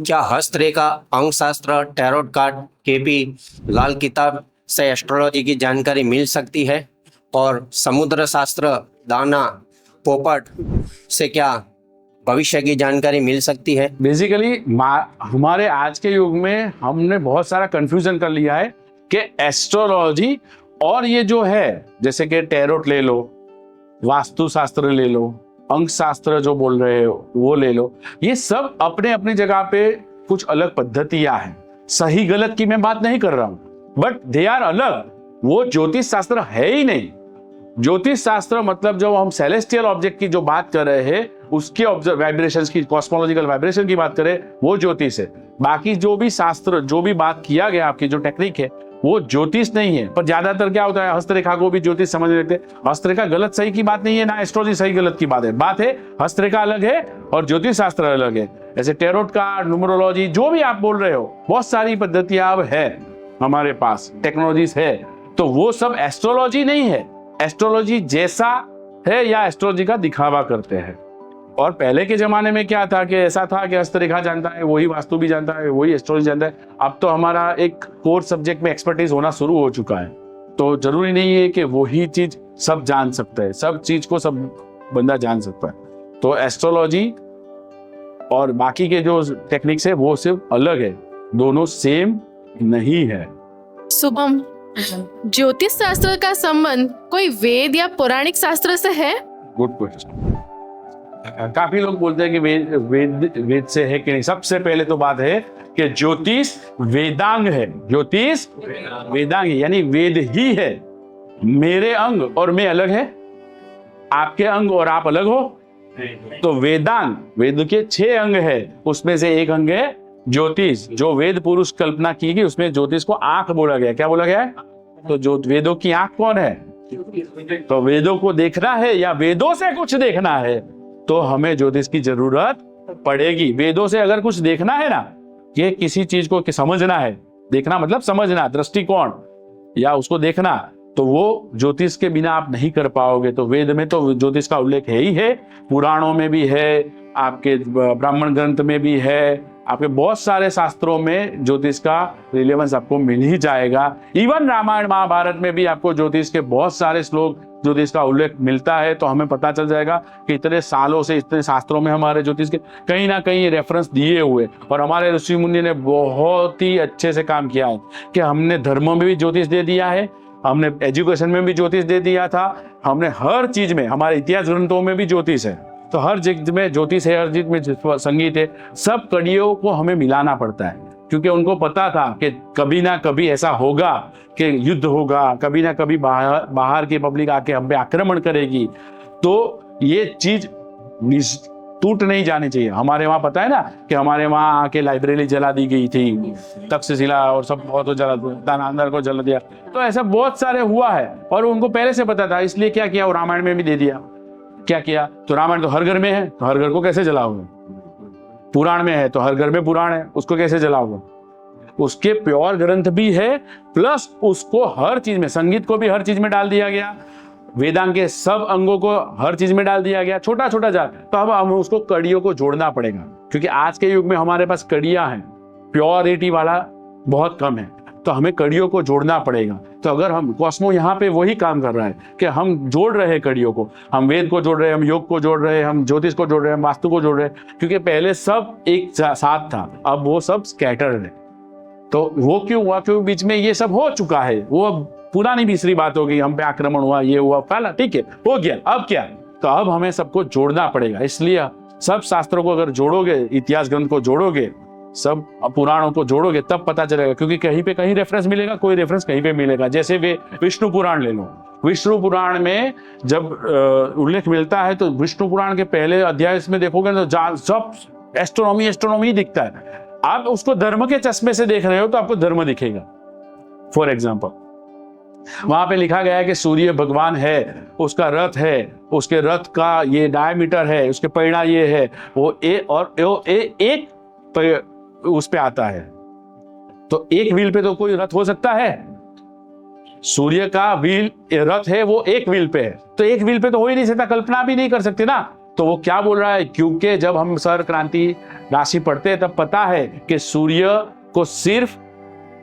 क्या हस्तरेखा, अंकशास्त्र, tarot card, KP, लाल किताब से एस्ट्रोलॉजी की जानकारी मिल सकती है? और समुद्र शास्त्र, दाना, पोपट से क्या भविष्य की जानकारी मिल सकती है? बेसिकली हमारे आज के युग में हमने बहुत सारा कंफ्यूजन कर लिया है कि एस्ट्रोलॉजी और ये जो है, जैसे कि टैरोट ले लो, वास्तु शास्त्र ले लो, अंक शास्त्र जो बोल रहे हो वो ले लो, ये सब अपने अपनी जगह पे कुछ अलग पद्धतियां हैं। सही गलत की मैं बात नहीं कर रहा हूं, बट दे आर अलग। वो ज्योतिष शास्त्र है ही नहीं। ज्योतिष शास्त्र मतलब जो हम सेलेस्टियल ऑब्जेक्ट की जो बात कर रहे हैं, उसके वाइब्रेशंस की, कॉस्मोलॉजिकल वाइब्रेशन की बात करें, वो ज्योतिष है। बाकी जो भी शास्त्र, जो भी बात किया गया, आपकी जो टेक्निक है, वो ज्योतिष नहीं है। पर ज्यादातर क्या होता है, हस्तरेखा को भी ज्योतिष समझ लेते हैं। हस्तरेखा गलत सही की बात नहीं है, ना एस्ट्रोलॉजी सही गलत की बात है। बात है हस्तरेखा अलग है और ज्योतिष शास्त्र अलग है। ऐसे टैरोट कार्ड, न्यूमरोलॉजी, जो भी आप बोल रहे हो, बहुत सारी पद्धतियां अब है हमारे पास, टेक्नोलॉजीज है। तो वो सब एस्ट्रोलॉजी नहीं है। एस्ट्रोलॉजी जैसा है या एस्ट्रोलॉजी का दिखावा करते हैं। और पहले के जमाने में क्या था कि ऐसा था कि हस्तरेखा जानता है वही वास्तु भी जानता है, वही एस्ट्रोलॉजी जानता है। अब तो हमारा एक कोर सब्जेक्ट में एक्सपर्टीज होना शुरू हो चुका है। तो जरूरी नहीं है कि वही चीज सब जान सकते हैं, सब चीज को सब बंदा जान सकता है। तो एस्ट्रोलॉजी और बाकी के जो टेक्निक्स है वो सिर्फ अलग है, दोनों सेम नहीं है। शुभम, ज्योतिष शास्त्र का संबंध कोई वेद या पौराणिक शास्त्र से है? Good question. काफी लोग बोलते हैं कि वेद से है कि नहीं। सबसे पहले तो बात है कि ज्योतिष वेदांग है। ज्योतिष वेदांग है, यानी वेद ही है। मेरे अंग और मैं अलग है, आपके अंग और आप अलग हो। तो वेदांग, वेद के 6 अंग है, उसमें से एक अंग है ज्योतिष। जो वेद पुरुष कल्पना की गई, उसमें ज्योतिष को आंख बोला गया। क्या बोला गया है? तो जो वेदों की आंख कौन है? तो वेदों को देखना है या वेदों से कुछ देखना है तो हमें ज्योतिष की जरूरत पड़ेगी। वेदों से अगर कुछ देखना है ना, कि किसी चीज को समझना है, देखना मतलब समझना, दृष्टिकोण या उसको देखना, तो वो ज्योतिष के बिना आप नहीं कर पाओगे। तो वेद में तो ज्योतिष का उल्लेख है ही है, पुराणों में भी है, आपके ब्राह्मण ग्रंथ में भी है, आपके बहुत सारे शास्त्रों में ज्योतिष का रिलेवेंस आपको मिल ही जाएगा। इवन रामायण महाभारत में भी आपको ज्योतिष के बहुत सारे श्लोक, ज्योतिष का उल्लेख मिलता है। तो हमें पता चल जाएगा कि इतने सालों से इतने शास्त्रों में हमारे ज्योतिष के कहीं ना कहीं रेफरेंस दिए हुए। और हमारे ऋषि मुनि ने बहुत ही अच्छे से काम किया है कि हमने धर्मों में भी ज्योतिष दे दिया है, हमने एजुकेशन में भी ज्योतिष दे दिया था, हमने हर चीज में, हमारे इतिहास ग्रंथों में भी ज्योतिष है। तो हर चीज में ज्योतिष है, हर चीज में संगीत है। सब कड़ियों को हमें मिलाना पड़ता है, क्योंकि उनको पता था कि कभी ना कभी ऐसा होगा कि युद्ध होगा, कभी ना कभी बाहर की पब्लिक आके हम पे आक्रमण करेगी। तो ये चीज टूट नहीं जानी चाहिए। हमारे वहां पता है ना कि हमारे वहां आके लाइब्रेरी जला दी गई थी, तक्षशिला और सब बहुत जला, दानांदर को जला दिया। तो ऐसा बहुत सारे हुआ है और उनको पहले से पता था। इसलिए क्या किया, वो रामायण में भी दे दिया। क्या किया, तो रामायण तो हर घर में है, तो हर घर को कैसे जलाओगे? पुराण में है तो हर घर में पुराण है, उसको कैसे जलाओगे? उसके प्योर ग्रंथ भी है, प्लस उसको हर चीज में, संगीत को भी हर चीज में डाल दिया गया, वेदांग के सब अंगों को हर चीज में डाल दिया गया, छोटा छोटा जा। तो अब हम उसको कड़ियों को जोड़ना पड़ेगा, क्योंकि आज के युग में हमारे पास कड़ियां हैं, प्योरिटी वाला बहुत कम है। तो हमें कड़ियों को जोड़ना पड़ेगा। तो अगर हम कॉस्मो यहाँ पे वही काम कर रहा है कि हम जोड़ रहे हैं कड़ियों को, हम वेद को जोड़ रहे हैं, हम योग को जोड़ रहे हैं, हम ज्योतिष को जोड़ रहे हैं, हम वास्तु को जोड़ रहे हैं। क्योंकि पहले सब एक साथ था, अब वो सब स्कैटर्ड है। तो वो क्यों हुआ? क्योंकि बीच में ये सब हो चुका है, वो अब पुरानी तीसरी बात हो गई, हम पे आक्रमण हुआ, ये हुआ, फला, ठीक है, हो गया। अब क्या? तो अब हमें सबको जोड़ना पड़ेगा। इसलिए सब शास्त्रों को अगर जोड़ोगे, इतिहास ग्रंथ को जोड़ोगे, सब पुराणों को जोड़ोगे, तब पता चलेगा। क्योंकि कहीं पे कहीं रेफरेंस मिलेगा, कोई रेफरेंस कहीं पे मिलेगा। जैसे वे विष्णु पुराण ले लो, विष्णु पुराण में जब उल्लेख मिलता है तो विष्णु पुराण के पहले अध्याय में देखोगे तो सब एस्ट्रोनॉमी एस्ट्रोनॉमी दिखता है। आप उसको धर्म के चश्मे से देख रहे हो तो आपको धर्म दिखेगा। फॉर एग्जाम्पल, वहां पे लिखा गया है कि सूर्य भगवान है, उसका रथ है, उसके रथ का ये डायमीटर है, उसके पैड़ा ये है, वो एक उस पे आता है। तो एक व्हील पे तो कोई रथ हो सकता है? सूर्य का व्हील रथ है, वो एक व्हील पे है, तो एक व्हील पे तो हो ही नहीं सकता, कल्पना भी नहीं कर सकते ना। तो वो क्या बोल रहा है, क्योंकि जब हम सर क्रांति राशि पढ़ते हैं तब पता है कि सूर्य को सिर्फ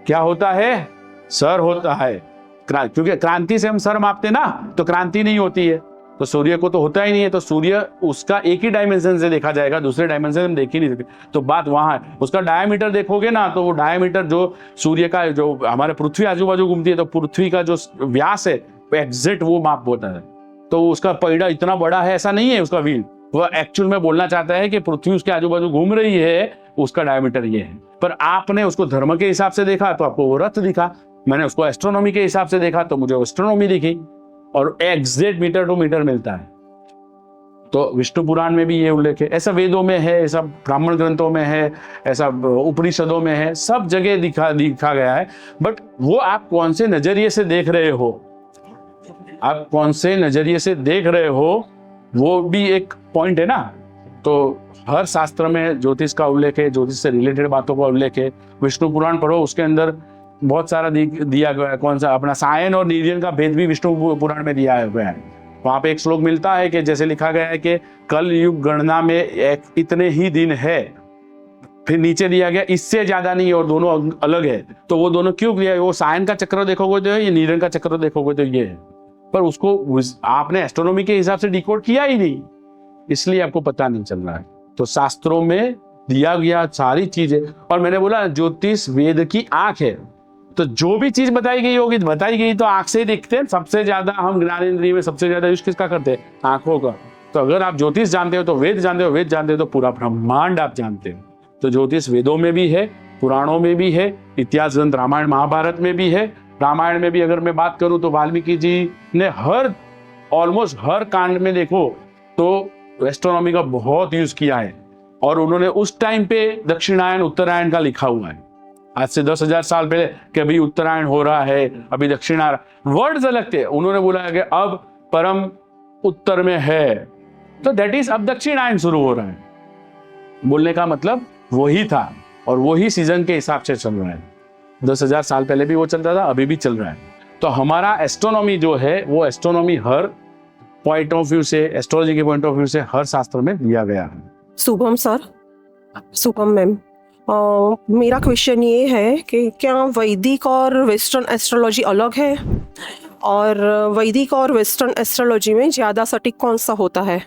क्या होता है, सर होता है। क्योंकि क्रांति से हम सर मापते ना, तो क्रांति नहीं होती है, तो सूर्य को तो होता ही नहीं है, तो सूर्य उसका एक ही डायमेंशन से देखा जाएगा, दूसरे डायमेंशन हम देख ही नहीं सकते। तो बात वहां है, उसका डायमीटर देखोगे ना, तो वो डायमीटर जो सूर्य का, जो हमारे पृथ्वी आजू बाजू घूमती है, तो पृथ्वी का जो व्यास है एग्जैक्ट वो माप होता है। तो उसका पहिया इतना बड़ा है ऐसा नहीं है उसका व्हील, वो एक्चुअल में बोलना चाहता है कि पृथ्वी उसके आजू बाजू घूम रही है, उसका डायमीटर ये है। पर आपने उसको धर्म के हिसाब से देखा तो आपको वो रथ दिखा, मैंने उसको एस्ट्रोनॉमी के हिसाब से देखा तो मुझे एस्ट्रोनॉमी दिखी, और एग्जैक्ट मीटर टू मीटर मिलता है। तो विष्णु पुराण में भी ये उल्लेख है, ऐसा वेदों में है, ऐसा ब्राह्मण ग्रंथों में है, ऐसा उपनिषदों में है, सब जगह दिखा गया है। बट वो आप कौन से नजरिए से देख रहे हो, आप कौन से नजरिए से देख रहे हो, वो भी एक पॉइंट है ना। तो हर शास्त्र में ज्योतिष का उल्लेख है, ज्योतिष से रिलेटेड बातों का उल्लेख है। विष्णु पुराण पढ़ो, उसके अंदर बहुत सारा दिया गया है। कौन सा, अपना सायन और निर्यन का भेद भी विष्णु पुराण में दिया गया है। वहां पे एक श्लोक मिलता है कि जैसे लिखा गया है कि कल युग गणना में इतने ही दिन है, फिर नीचे दिया गया इससे ज्यादा नहीं और दोनों अलग है। तो वो दोनों क्यों दिया है, वो सायन का चक्र देखोगे तो ये, निर्यन का चक्र देखोगे तो ये है, पर उसको आपने एस्ट्रोनॉमी के हिसाब से डिकोड किया ही नहीं, इसलिए आपको पता नहीं चल रहा है। तो शास्त्रों में दिया गया सारी चीजें, और मैंने बोला ज्योतिष वेद की आंख है, तो जो भी चीज बताई गई होगी, बताई गई तो आंख से ही देखते हैं। सबसे ज्यादा हम ज्ञानेंद्रिय में सबसे ज्यादा यूज किसका करते हैं, आंखों का। तो अगर आप ज्योतिष जानते हो तो वेद जानते हो, वेद जानते हो तो पूरा ब्रह्मांड आप जानते हो। तो ज्योतिष वेदों में भी है, पुराणों में भी है, इतिहास ग्रंथ रामायण महाभारत में भी है। रामायण में भी अगर मैं बात करूं तो वाल्मीकि जी ने ऑलमोस्ट हर कांड में देखो तो एस्ट्रोनॉमी का बहुत यूज किया है, और उन्होंने उस टाइम पे दक्षिणायन उत्तरायण का लिखा हुआ है। आज से 10,000 साल पहले कि अभी उत्तरायण हो रहा है, अभी दक्षिणायन, वर्ड्स अलग थे। उन्होंने बोला है कि अब परम उत्तर में है, तो दैट इज अब दक्षिणायन शुरू हो रहा है। बोलने का मतलब वही था, और वही सीजन के हिसाब से चल रहा है। 10,000 साल पहले भी वो चलता था, अभी भी चल रहा है। तो हमारा एस्ट्रोनॉमी जो है, वो astronomy her point of view से, एस्ट्रोलॉजी के पॉइंट ऑफ व्यू से हर शास्त्र में दिया गया है। शुभम सर, शुभम मैम, मेरा क्वेश्चन ये है कि क्या वैदिक और वेस्टर्न एस्ट्रोलॉजी अलग है, और वैदिक और वेस्टर्न एस्ट्रोलॉजी में ज़्यादा सटीक कौन सा होता है?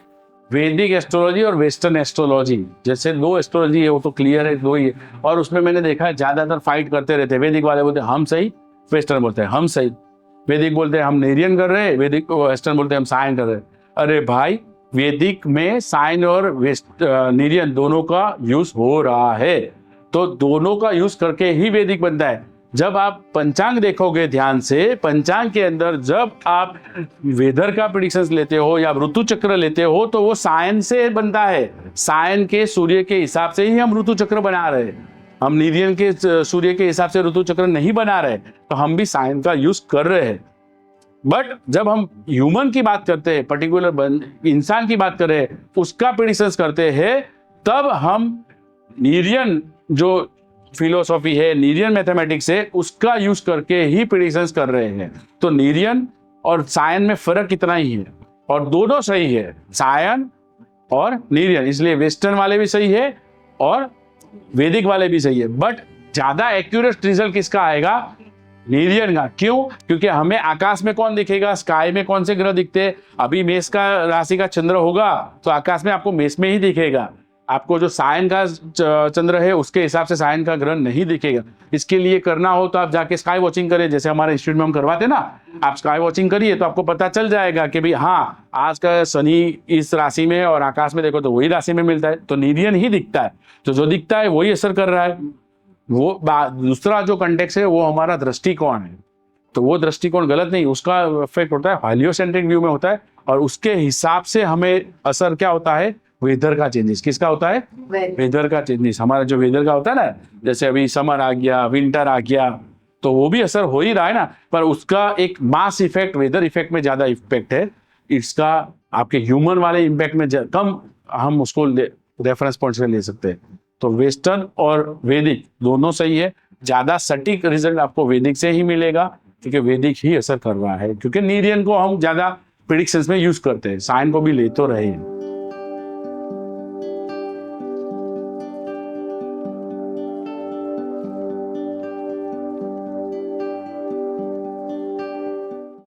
वैदिक एस्ट्रोलॉजी और वेस्टर्न एस्ट्रोलॉजी, जैसे दो एस्ट्रोलॉजी है वो तो क्लियर है, दो ही है। और उसमें मैंने देखा है ज्यादातर फाइट करते रहते हैं। वैदिक वाले बोलते हैं हम सही, वेस्टर्न बोलते हैं हम सही। वैदिक बोलते हैं हम नेरियन कर रहे हैं, वैदिक वेस्टर्न बोलते हैं हम साइन कर रहे हैं। अरे भाई, वैदिक में साइन और नेरियन दोनों का यूज हो रहा है, तो दोनों का यूज करके ही वैदिक बनता है। जब आप पंचांग देखोगे ध्यान से, पंचांग के अंदर जब आप वेदर का प्रेडिक्शंस लेते हो या ऋतु चक्र लेते हो, तो वो सायन से बनता है। सायन के सूर्य के हिसाब से ही हम ऋतु चक्र बना रहे हैं, हम निर्यन के सूर्य के हिसाब से ऋतु चक्र नहीं बना रहे। तो हम भी सायन का यूज कर रहे हैं। बट जब हम ह्यूमन की बात करते हैं, पर्टिकुलर इंसान की बात करें, उसका प्रेडिक्शंस करते हैं, तब हम निर्यन जो फिलोसॉफी है, नीरियन मैथमेटिक्स है, उसका यूज करके ही प्रेडिक्शंस कर रहे हैं। तो नीरियन और सायन में फर्क इतना ही है, और दोनों सही है, सायन और नीरियन। इसलिए वेस्टर्न वाले भी सही है और वैदिक वाले भी सही है। बट ज्यादा एक्यूरेट रिजल्ट किसका आएगा? नीरियन का। क्यों? क्योंकि हमें आकाश में कौन दिखेगा, स्काई में कौन से ग्रह दिखते हैं। अभी मेष का राशि का चंद्र होगा तो आकाश में आपको मेष में ही दिखेगा। आपको जो सायन का चंद्र है उसके हिसाब से सायन का ग्रह नहीं दिखेगा। इसके लिए करना हो तो आप जाके स्काई वॉचिंग करें, जैसे हमारे इंस्टीट्यूट में हम करवाते ना। आप स्काई वॉचिंग करिए तो आपको पता चल जाएगा कि भाई हाँ, आज का शनि इस राशि में, और आकाश में देखो तो वही राशि में मिलता है, तो नीरियन ही दिखता है। तो जो दिखता है वही असर कर रहा है। वो दूसरा जो कंटेक्स्ट है वो हमारा दृष्टिकोण है, तो वो दृष्टिकोण गलत नहीं, उसका इफेक्ट होता है हेलियोसेंट्रिक व्यू में होता है, और उसके हिसाब से हमें असर क्या होता है? वेदर का चेंजेस। किसका होता है? वेदर का चेंजेस। हमारा जो वेदर का होता है ना, जैसे अभी समर आ गया, विंटर आ गया, तो वो भी असर हो ही रहा है ना, पर उसका एक मास इफेक्ट वेदर इफेक्ट में ज्यादा इफेक्ट है। इसका आपके ह्यूमन वाले इम्पैक्ट में कम हम उसको रेफरेंस पॉइंट से ले सकते हैं। तो वेस्टर्न और वैदिक दोनों सही है। ज्यादा सटीक रिजल्ट आपको वैदिक से ही मिलेगा, क्योंकि वैदिक ही असर कर रहा है, क्योंकि नीरियन को हम ज्यादा प्रेडिक्शंस में यूज करते हैं, साइन को भी ले तो रहे हैं।